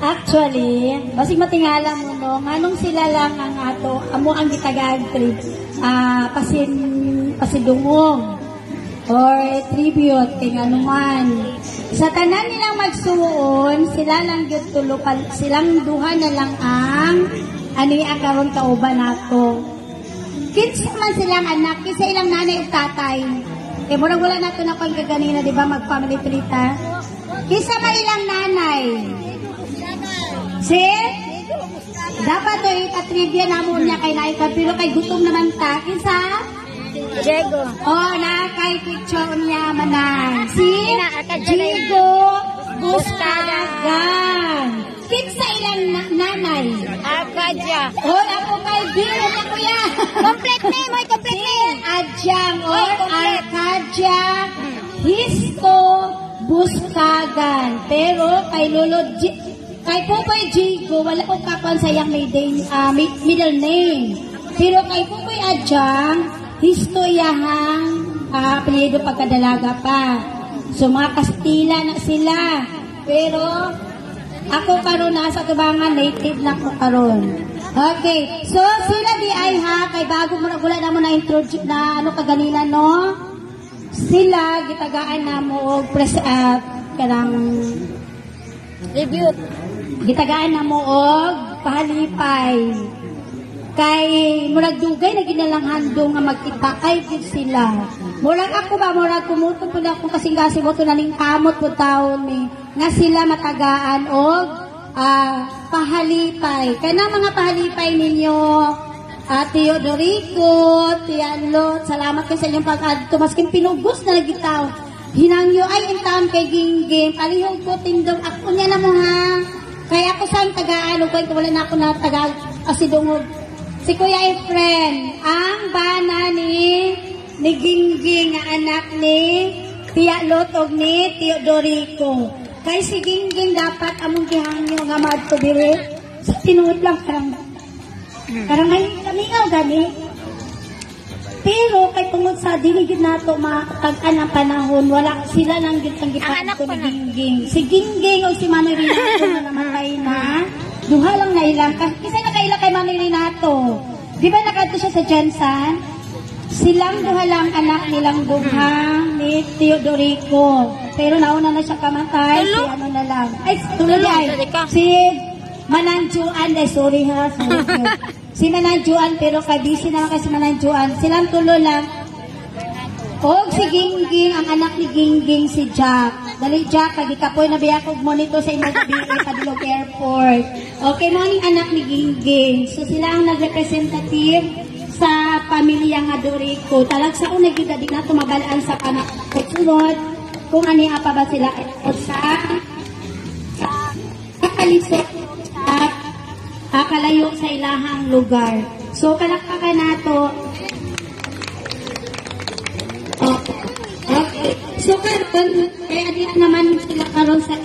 Actually, basig matingala mo no, nganong sila lang ang ato, amo ang gitagag trip, pasidungong or tribute kay anuman. Sa tanan nilang magsuon, sila lang gyud silang duha na lang ang ani karon kauban nato. Kinsa man silang anak, kinsa ilang nanay ug tatay. Kay murag wala nato na pang kaganina, di ba, mag-family trita. Kinsa man ilang nanay. Si? Dapat to ikatrivia namon niya kay naikad, pero kay gutom naman ta. Kinsa? Diego. Oh, na kay picture niya manan. Si Diego Buscagan. Kinsa ilang nanay? Arcadia. Oh, ako kay Bill na kuya. Complete name, ay complete name. Adyang or Arcadia Histo Buscagan. Pero kay Lolo kay Popoy Jigo, wala ko kakuan sa iyang middle name. Pero kay Popoy Adyang, Histo iyahang apelyido pagkadalaga pa. So mga Kastila na sila. Pero ako karon nasa tubangan, native na ko karon. Okay, so sila di ay ha, kay bago mo wala na mo na-introduce na ano kaganina no? Sila, gitagaan na mo og kanang Tribute. gitagaan na mo og pahalipay. Kay murag dugay na ginalang handong nga magkita kay gid sila. Murag ako ba, murag kumutong po na akong kasing-kasi mo to naning kamot po taon ni nga sila matagaan og pahalipay. Kaya na mga pahalipay ninyo, Tio Dorico, Tianlo, salamat kayo sa inyong pag-adto. Maskin pinugos na lagi tao. Hinangyo ay intaon kay Gingging. Palihog ko tindong ako niya na mo ha. Kaya ako saan tagaan o kaya wala na ako na tagaan asidungog. Si Kuya Efren, ang bana ni Gingging nga anak ni Tia Lotog ni Tio Dorico. Kay si Gingging dapat among gihangyo nga madtubiri sa tinuod lang karang ngayon gani. Pero kay tungod sa diligid nato matag-an ang panahon, wala sila nang gid ang gipadto ni Gingging. Si Gingging o si Manoy Renato na namatay na, duha lang na ilang. Kasi nakailang kay Manoy Renato. Di ba nakadto siya sa Jensan? Silang duha lang anak nilang duha ni Tio Dorico. Pero nauna na siya kamatay, si ano na lang. Ay, tuloy ay. Si Mananjuan, sorry ha. Si Mananjuan, pero kabisi naman kasi Mananjuan. Silang tulo lang. O si Gingging, ang anak ni Gingging, si Jack. Dali Jack, kagikapoy na biyakog mo nito sa MSBA Padilog Airport. Okay, morning anak ni Gingging. So sila ang nag-representative sa pamilya nga Dorico. Talag sa unay gid di nato mabalaan sa panagsunod kung ani apa ba sila sa kakalisod kalayo sa ilahang lugar. So kalakpakan nato. Okay. So karon kaya di naman sila karon sa